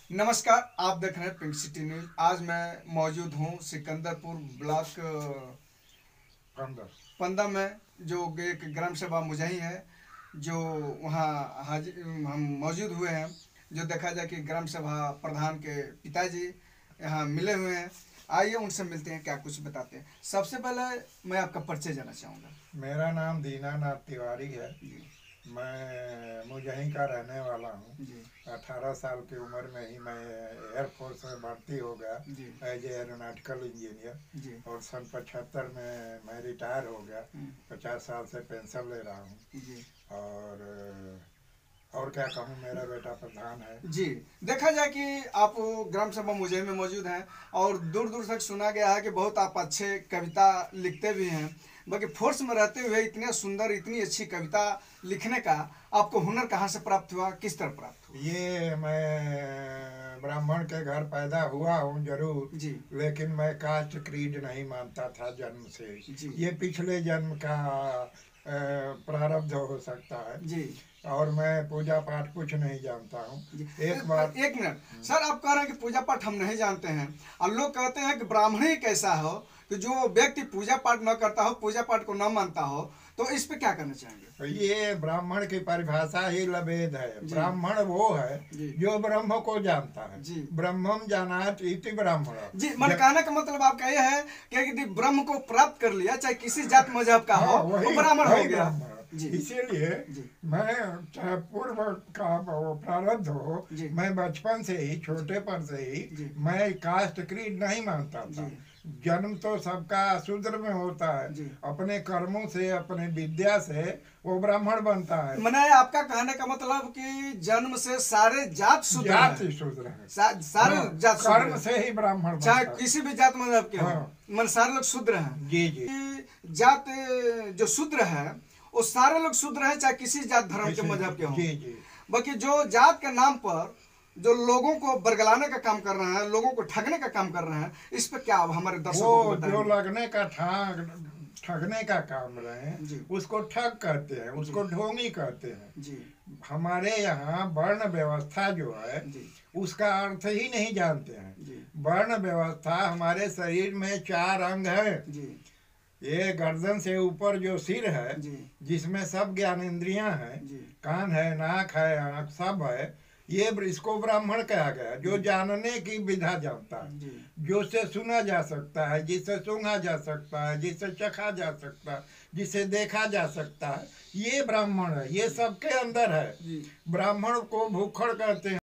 नमस्कार, आप देख रहे हैं पिंक सिटी न्यूज। आज मैं मौजूद हूँ सिकंदरपुर ब्लॉक पंदा में, जो एक ग्राम सभा मुजही है, जो वहाँ हाजिर हम मौजूद हुए हैं। जो देखा जाए कि ग्राम सभा प्रधान के पिताजी यहाँ मिले हुए हैं। आइए उनसे मिलते हैं, क्या कुछ बताते हैं। सबसे पहले मैं आपका परिचय जानना चाहूँगा। मेरा नाम दीनानाथ तिवारी है। मैं मुजही का रहने वाला हूँ। 18 साल की उम्र में ही मैं एयरफोर्स में भर्ती हो गया एज एरोनॉटिकल इंजीनियर, और सन 75 में मैं रिटायर हो गया। 50 साल से पेंशन ले रहा हूँ। और क्या कहूँ, मेरा बेटा प्रधान है जी। देखा जाए कि आप ग्राम सभा मुजही में मौजूद हैं और दूर दूर तक सुना गया है कि बहुत आप अच्छे कविता लिखते भी हैं। बाकी फोर्स में रहते हुए इतने सुंदर, इतनी अच्छी कविता लिखने का आपको हुनर कहाँ से प्राप्त हुआ, किस तरह प्राप्त हुआ? ये मैं ब्राह्मण के घर पैदा हुआ हूँ जरूर जी, लेकिन मैं कास्ट क्रीड नहीं मानता था जन्म से जी। ये पिछले जन्म का प्रारब्ध हो सकता है जी। और मैं पूजा पाठ कुछ नहीं जानता हूँ। एक मिनट सर, आप कह रहे हैं कि पूजा पाठ हम नहीं जानते हैं, और लोग कहते हैं कि ब्राह्मण ही कैसा हो कि जो व्यक्ति पूजा पाठ न करता हो, पूजा पाठ को न मानता हो, तो इस पे क्या करना चाहेंगे? तो ये ब्राह्मण की परिभाषा ही लबेद है। ब्राह्मण वो है जो ब्रह्म को जानता है। ब्रह्मम जानात इति ब्राह्मण जी। मन कहने का मतलब आपका यह है कि यदि ब्रह्म को प्राप्त कर लिया, चाहे किसी जात मजहब का हो, वो ब्राह्मण हो गया। इसीलिए मैं चाहे पूर्व का प्रारब्ध हो, मैं बचपन से ही, छोटेपन से ही मैं कास्ट क्रीड नहीं मानता था। जन्म तो सबका शूद्र में होता है, अपने कर्मों से, अपने विद्या से वो ब्राह्मण बनता है। मैंने आपका कहने का मतलब कि जन्म से सारे जात शूद्र है। सारे जात कर्म से ही ब्राह्मण, चाहे किसी भी जात मजहब के हो, मन सारे लोग शूद्र हैं। जी जी। जात जो शूद्र है वो सारे लोग शूद्र हैं, चाहे किसी जात धर्म के मजहब के हो। जी जी। बाकी जो जात के नाम पर जो लोगों को बरगलाने का काम कर रहे हैं, लोगों को ठगने का काम कर रहे हैं, इस पे क्या हमारे दर्शकों को बताएंगे? जो लगने का ठगने का काम रहे उसको ठग कहते हैं, उसको ढोंगी कहते हैं जी। हमारे यहाँ वर्ण व्यवस्था जो है उसका अर्थ ही नहीं जानते हैं। वर्ण व्यवस्था, हमारे शरीर में 4 अंग है जी। ये गर्दन से ऊपर जो सिर है जिसमें सब ज्ञानेंद्रियां हैं, कान है, नाक है, आँख सब है, ये इसको ब्राह्मण कहा गया। जो जानने की विधा जानता है, जो से सुना जा सकता है, जिससे सूंघा जा सकता है, जिससे चखा जा सकता है, जिसे देखा जा सकता है, ये ब्राह्मण है। ये सबके अंदर है। ब्राह्मण को भूखड़ कहते हैं।